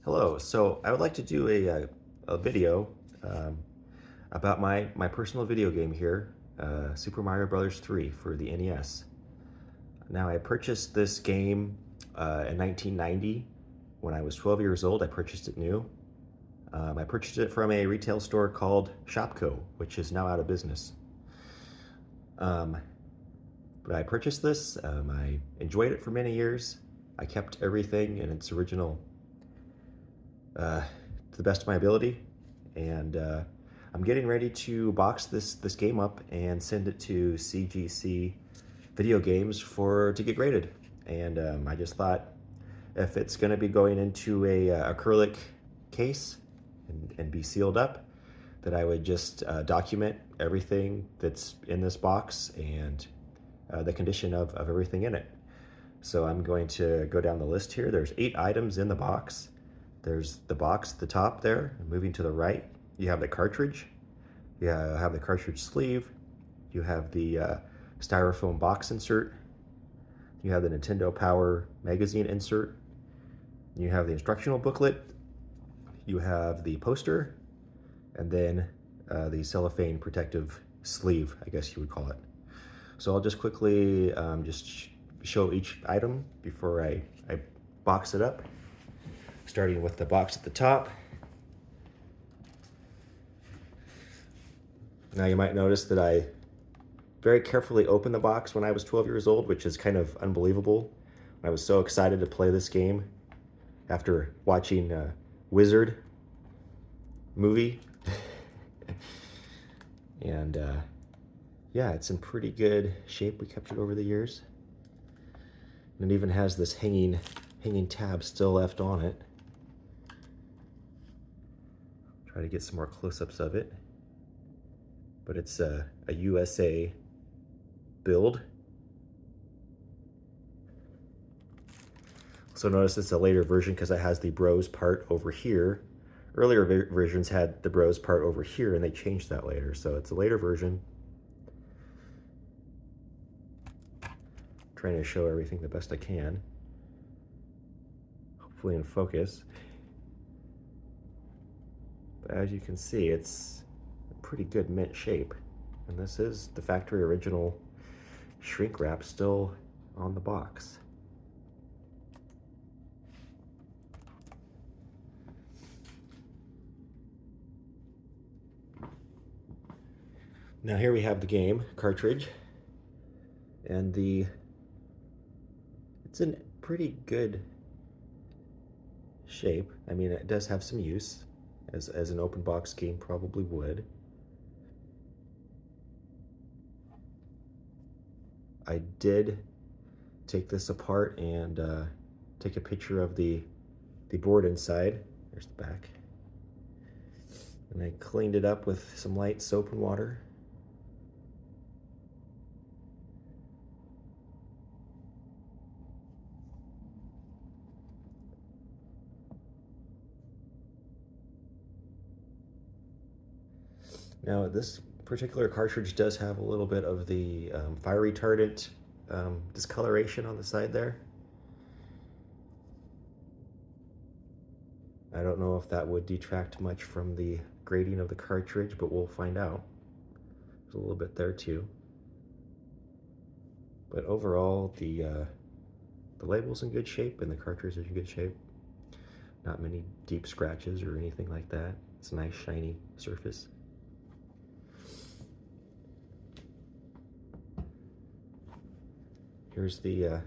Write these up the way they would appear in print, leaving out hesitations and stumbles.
Hello, so I would like to do a video about my personal video game here, Super Mario Bros. 3 for the NES. Now, I purchased this game in 1990. When I was 12 years old, I purchased it new. I purchased it from a retail store called Shopko, which is now out of business. Um, but I purchased this, I enjoyed it for many years. I kept everything in its original to the best of my ability, and I'm getting ready to box this game up and send it to CGC Video Games to get graded. And I just thought, if it's going to be going into a acrylic case and be sealed up, that I would just document everything that's in this box and the condition of everything in it. So I'm going to go down the list here. There's 8 items in the box. There's the box at the top there. Moving to the right, you have the cartridge. You have the cartridge sleeve. You have the styrofoam box insert. You have the Nintendo Power magazine insert. You have the instructional booklet. You have the poster, and then the cellophane protective sleeve, I guess you would call it. So I'll just quickly show each item before I box it up. Starting with the box at the top. Now you might notice that I very carefully opened the box when I was 12 years old, which is kind of unbelievable. I was so excited to play this game after watching Wizard movie. And yeah, it's in pretty good shape. We kept it over the years. And it even has this hanging tab still left on it. Try to get some more close-ups of it. But it's a USA build. So notice it's a later version because it has the Bros part over here. Earlier versions had the Bros part over here, and they changed that later. So it's a later version. Trying to show everything the best I can. Hopefully in focus. But as you can see, it's a pretty good mint shape. And this is the factory original shrink wrap still on the box. Now here we have the game cartridge, and it's in pretty good shape. I mean, it does have some use, as an open box game probably would. I did take this apart and take a picture of the board inside. There's the back. And I cleaned it up with some light soap and water. Now, this particular cartridge does have a little bit of the fire retardant discoloration on the side there. I don't know if that would detract much from the grading of the cartridge, but we'll find out. There's a little bit there too. But overall, the label's in good shape and the cartridge is in good shape. Not many deep scratches or anything like that. It's a nice shiny surface. Here's the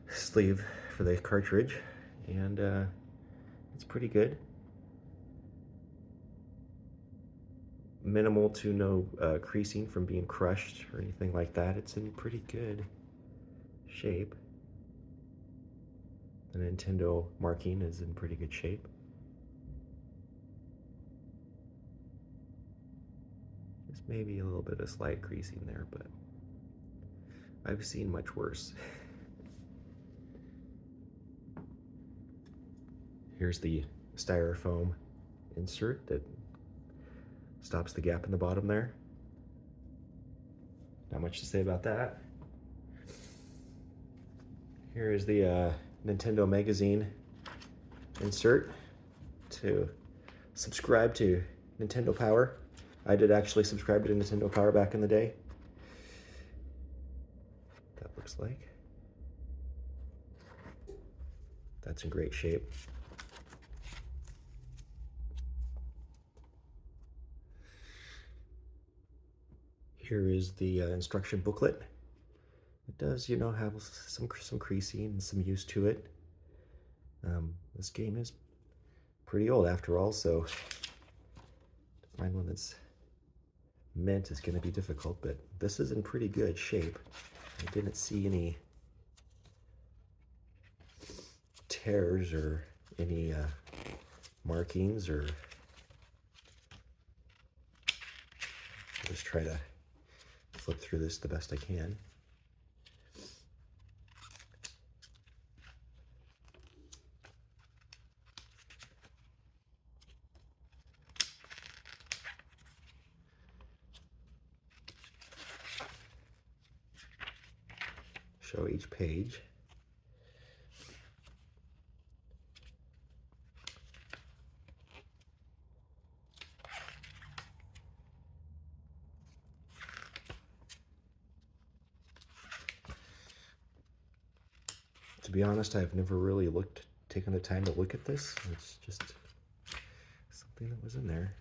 sleeve for the cartridge, and it's pretty good. Minimal to no creasing from being crushed or anything like that. It's in pretty good shape. The Nintendo marking is in pretty good shape. There's maybe a little bit of slight creasing there, but I've seen much worse. Here's the styrofoam insert that stops the gap in the bottom there. Not much to say about that. Here is the Nintendo magazine insert to subscribe to Nintendo Power. I did actually subscribe to Nintendo Power back in the day. That looks like. That's in great shape. Here is the instruction booklet. It does, you know, have some creasing and some use to it. This game is pretty old after all, so to find one that's mint is going to be difficult, but this is in pretty good shape. I didn't see any tears or any markings, or I'll just try to flip through this the best I can. Show each page. To be honest, I've never really taken the time to look at this. It's just something that was in there.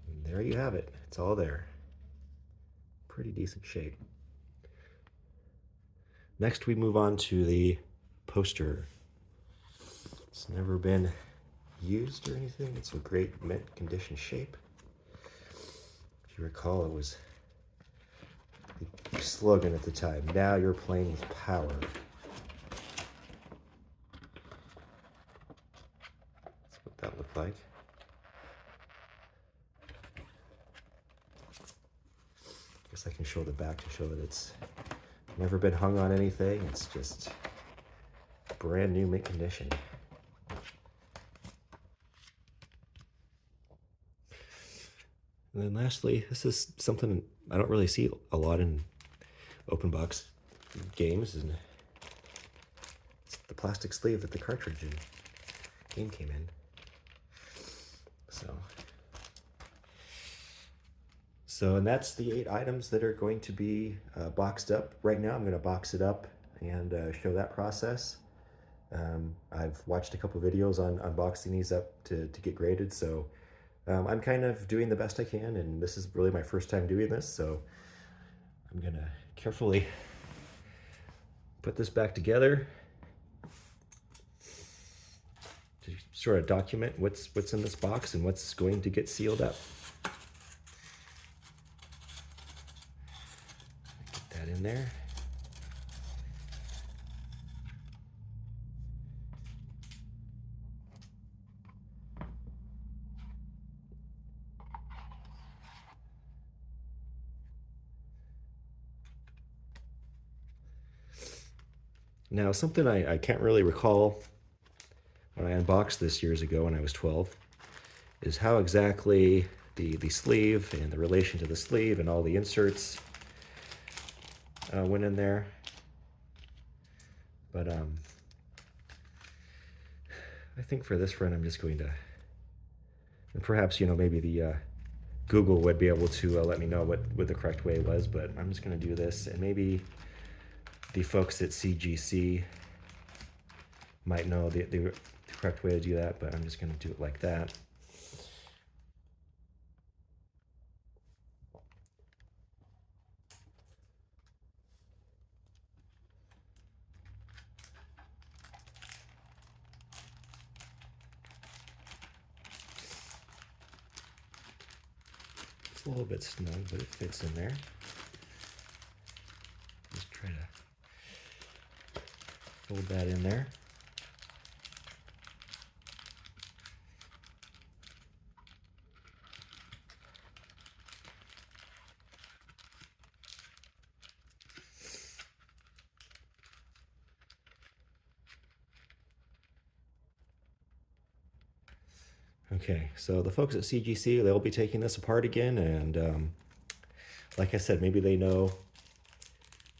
And there you have it. It's all there. Pretty decent shape. Next, we move on to the poster. It's never been used or anything. It's a great mint condition shape. If you recall, it was the slogan at the time, "Now you're playing with power." That's what that looked like. Guess I can show the back to show that it's never been hung on anything. It's just brand new mint condition. And then lastly, this is something I don't really see a lot in open box games, and it's the plastic sleeve that the cartridge and game came in. And that's the 8 items that are going to be boxed up. Right now I'm going to box it up and show that process. I've watched a couple videos on unboxing these up to get graded, so I'm kind of doing the best I can, and this is really my first time doing this, so I'm gonna carefully put this back together to sort of document what's in this box and what's going to get sealed up. Get that in there. Now, something I can't really recall when I unboxed this years ago when I was 12 is how exactly the sleeve and the relation to the sleeve and all the inserts went in there. But I think for this run I'm just going to, and perhaps, you know, maybe the Google would be able to let me know what the correct way was, but I'm just going to do this, and maybe the folks at CGC might know the correct way to do that, but I'm just going to do it like that. It's a little bit snug, but it fits in there. Just try to fold that in there. Okay, so the folks at CGC, they'll be taking this apart again, and like I said, maybe they know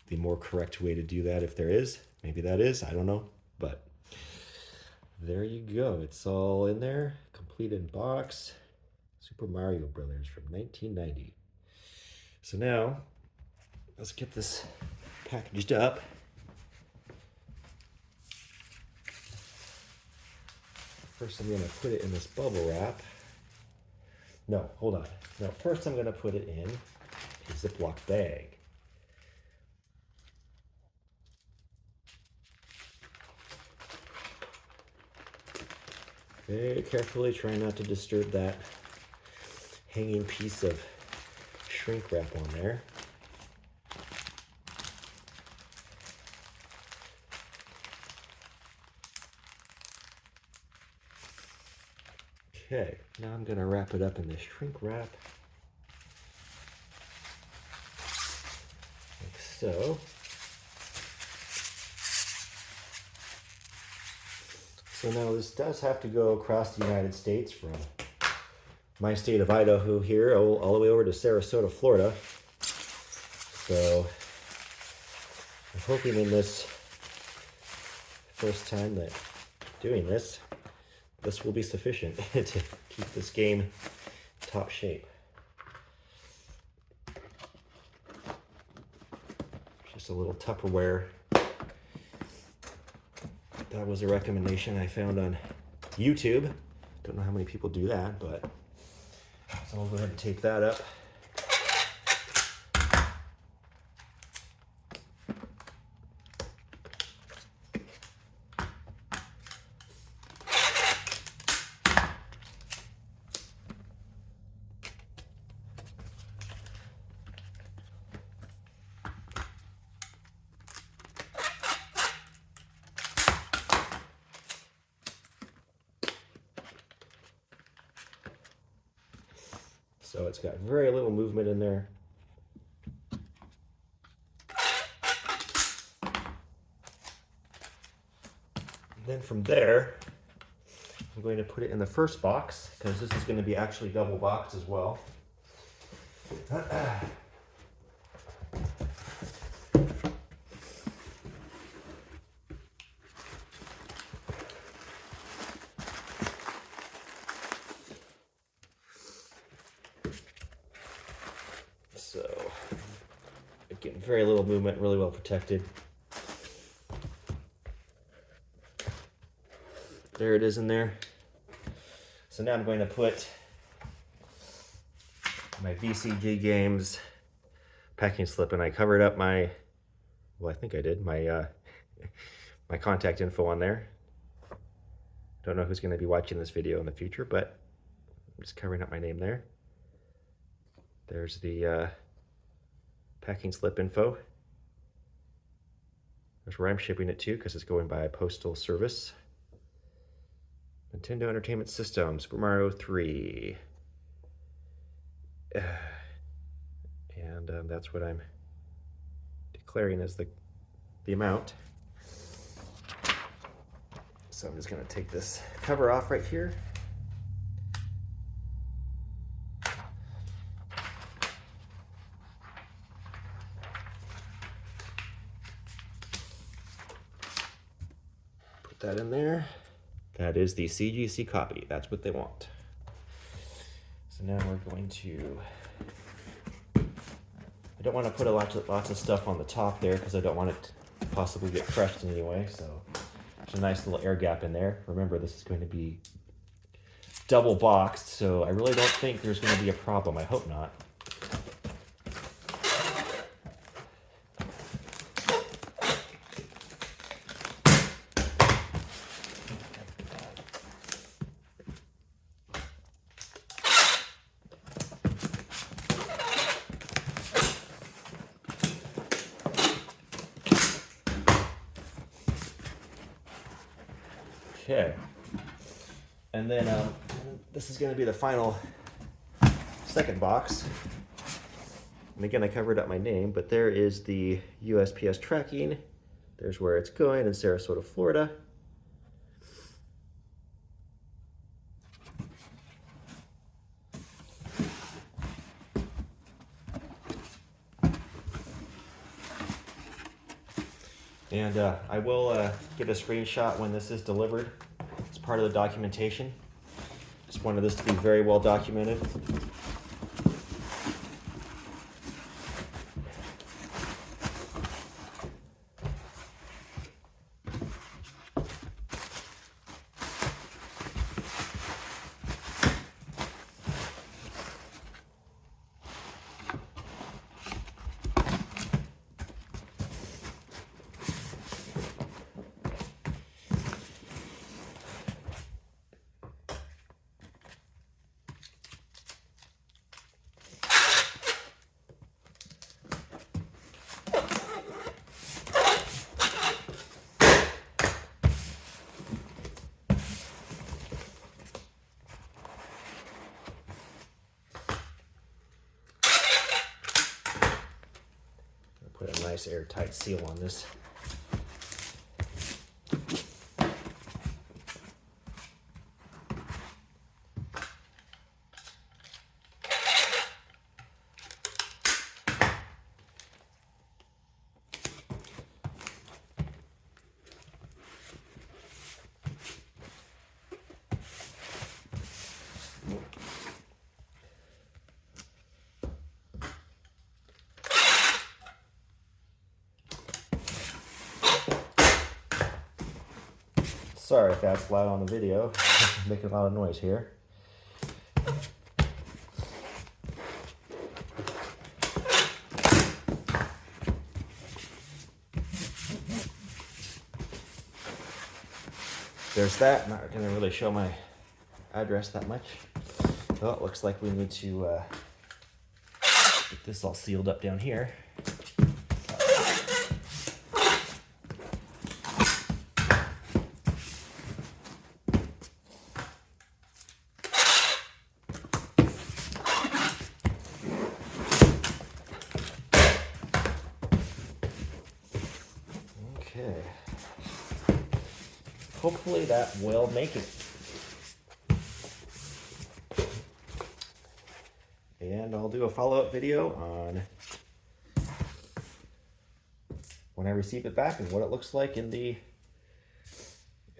the more correct way to do that, if there is. Maybe that is, I don't know. But there you go. It's all in there, complete in box. Super Mario Brothers from 1990. So now, let's get this packaged up. First, I'm going to put it in this bubble wrap. No, hold on. No, first I'm going to put it in a Ziploc bag. Very carefully, try not to disturb that hanging piece of shrink wrap on there. Okay, now I'm going to wrap it up in this shrink wrap, like so. So now this does have to go across the United States from my state of Idaho here all the way over to Sarasota, Florida. So I'm hoping in this first time that doing this, this will be sufficient to keep this game top shape. Just a little Tupperware. That was a recommendation I found on YouTube. Don't know how many people do that, but so I'll go ahead and tape that up. So it's got very little movement in there. Then from there, I'm going to put it in the first box because this is going to be actually double boxed as well. So, again, very little movement, really well protected. There it is in there. So now I'm going to put my CGC Games packing slip, and I covered up my, well, I think I did, my my contact info on there. Don't know who's going to be watching this video in the future, but I'm just covering up my name there. There's the packing slip info. There's where I'm shipping it to because it's going by postal service. Nintendo Entertainment System, Super Mario 3. And that's what I'm declaring as the amount. So I'm just going to take this cover off right here. Put that in there. That is the CGC copy. That's what they want. So now we're going to, I don't want to put lots of stuff on the top there because I don't want it to possibly get crushed in any way. So there's a nice little air gap in there. Remember, this is going to be double boxed, so I really don't think there's going to be a problem. I hope not. Okay, and then this is going to be the final second box. And again, I covered up my name, but there is the USPS tracking. There's where it's going in Sarasota, Florida. And I will get a screenshot when this is delivered. It's part of the documentation. Just wanted this to be very well documented. Put a nice airtight seal on this. Sorry if that's loud on the video. Making a lot of noise here. There's that. Not going to really show my address that much. Well, it looks like we need to get this all sealed up down here. Okay. Hopefully that will make it. And I'll do a follow-up video on when I receive it back and what it looks like in the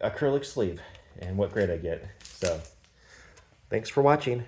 acrylic sleeve and what grade I get. So, thanks for watching.